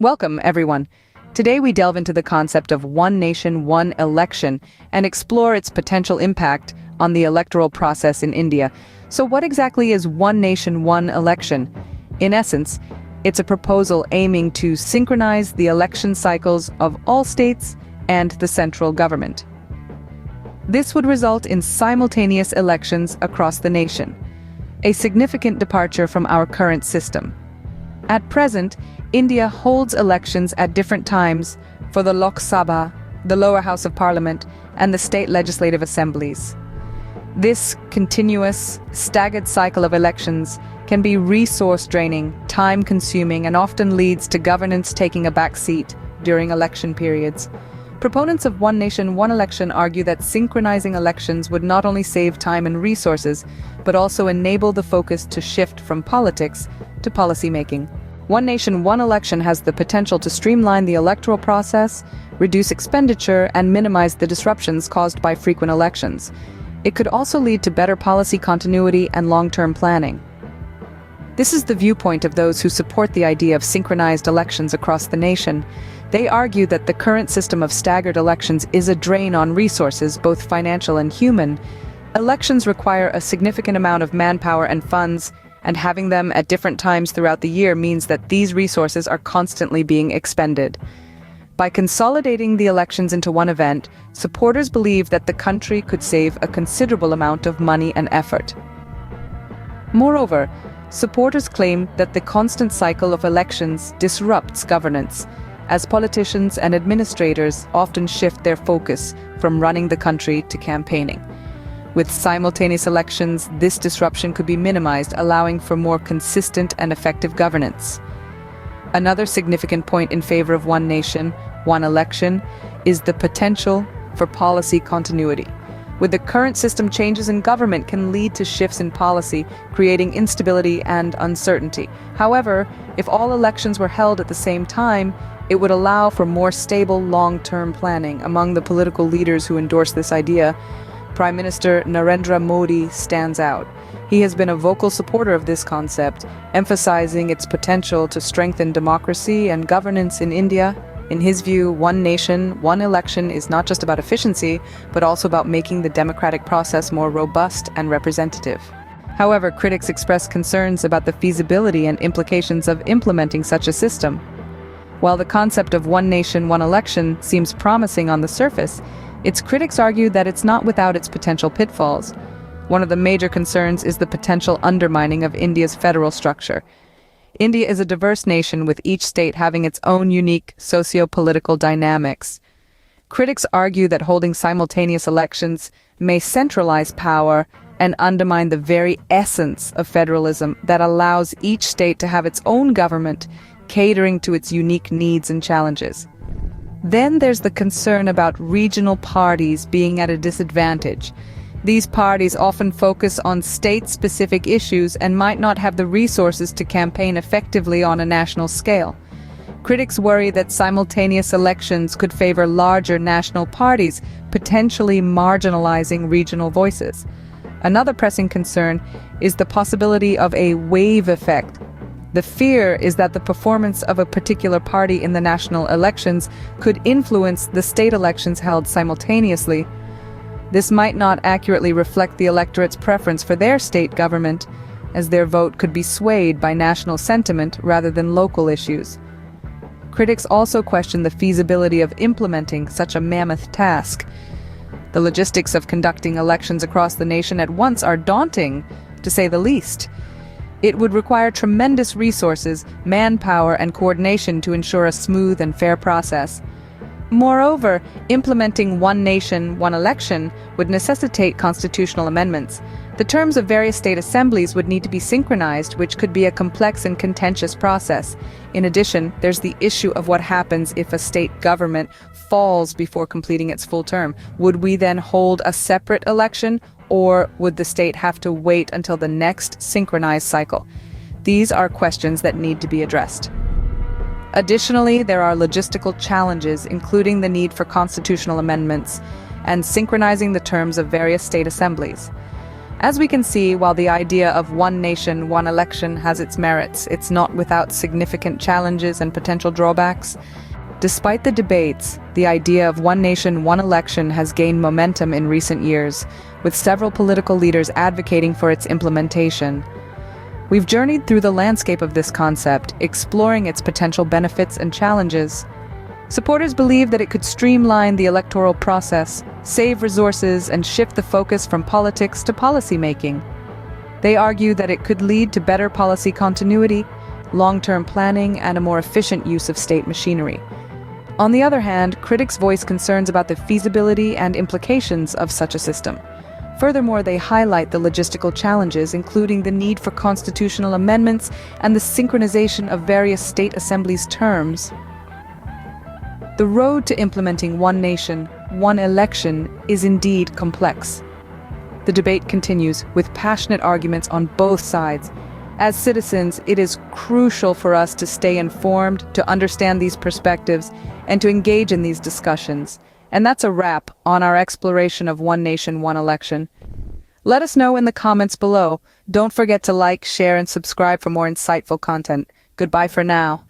Welcome, everyone. Today we delve into the concept of one nation, one election and explore its potential impact on the electoral process in India. So what exactly is one nation, one election? In essence, it's a proposal aiming to synchronize the election cycles of all states and the central government. This would result in simultaneous elections across the nation, a significant departure from our current system. At present, India holds elections at different times for the Lok Sabha, the lower house of parliament, and the state legislative assemblies. This continuous, staggered cycle of elections can be resource draining, time-consuming, and often leads to governance taking a back seat during election periods. Proponents of one nation, one election argue that synchronizing elections would not only save time and resources, but also enable the focus to shift from politics to policymaking. One nation, one election has the potential to streamline the electoral process, reduce expenditure, and minimize the disruptions caused by frequent elections. It could also lead to better policy continuity and long-term planning. This is the viewpoint of those who support the idea of synchronized elections across the nation. They argue that the current system of staggered elections is a drain on resources, both financial and human. Elections require a significant amount of manpower and funds, and having them at different times throughout the year means that these resources are constantly being expended. By consolidating the elections into one event, supporters believe that the country could save a considerable amount of money and effort. Moreover, supporters claim that the constant cycle of elections disrupts governance, as politicians and administrators often shift their focus from running the country to campaigning. With simultaneous elections, this disruption could be minimized, allowing for more consistent and effective governance. Another significant point in favor of one nation, one election, is the potential for policy continuity. With the current system, changes in government can lead to shifts in policy, creating instability and uncertainty. However, if all elections were held at the same time, it would allow for more stable long-term planning. Among the political leaders who endorse this idea, Prime Minister Narendra Modi stands out. He has been a vocal supporter of this concept, emphasizing its potential to strengthen democracy and governance in India. In his view, one nation, one election is not just about efficiency, but also about making the democratic process more robust and representative. However, critics express concerns about the feasibility and implications of implementing such a system. While the concept of one nation, one election seems promising on the surface, its critics argue that it's not without its potential pitfalls. One of the major concerns is the potential undermining of India's federal structure. India is a diverse nation, with each state having its own unique socio-political dynamics. Critics argue that holding simultaneous elections may centralize power and undermine the very essence of federalism that allows each state to have its own government, catering to its unique needs and challenges. Then there's the concern about regional parties being at a disadvantage. These parties often focus on state-specific issues and might not have the resources to campaign effectively on a national scale. Critics worry that simultaneous elections could favor larger national parties, potentially marginalizing regional voices. Another pressing concern is the possibility of a wave effect. The fear is that the performance of a particular party in the national elections could influence the state elections held simultaneously. This might not accurately reflect the electorate's preference for their state government, as their vote could be swayed by national sentiment rather than local issues. Critics also question the feasibility of implementing such a mammoth task. The logistics of conducting elections across the nation at once are daunting, to say the least. It would require tremendous resources, manpower, and coordination to ensure a smooth and fair process. Moreover, implementing one nation, one election would necessitate constitutional amendments. The terms of various state assemblies would need to be synchronized, which could be a complex and contentious process. In addition, there's the issue of what happens if a state government falls before completing its full term. Would we then hold a separate election, or would the state have to wait until the next synchronized cycle? These are questions that need to be addressed. Additionally, there are logistical challenges, including the need for constitutional amendments and synchronizing the terms of various state assemblies. As we can see, while the idea of one nation, one election has its merits, it's not without significant challenges and potential drawbacks. Despite the debates, the idea of one nation, one election has gained momentum in recent years, with several political leaders advocating for its implementation. We've journeyed through the landscape of this concept, exploring its potential benefits and challenges. Supporters believe that it could streamline the electoral process, save resources, and shift the focus from politics to policymaking. They argue that it could lead to better policy continuity, long-term planning, and a more efficient use of state machinery. On the other hand, critics voice concerns about the feasibility and implications of such a system. Furthermore, they highlight the logistical challenges, including the need for constitutional amendments and the synchronization of various state assemblies' terms. The road to implementing one nation, one election is indeed complex. The debate continues, with passionate arguments on both sides. As citizens, it is crucial for us to stay informed, to understand these perspectives, and to engage in these discussions. And that's a wrap on our exploration of one nation, one election. Let us know in the comments below. Don't forget to like, share, and subscribe for more insightful content. Goodbye for now.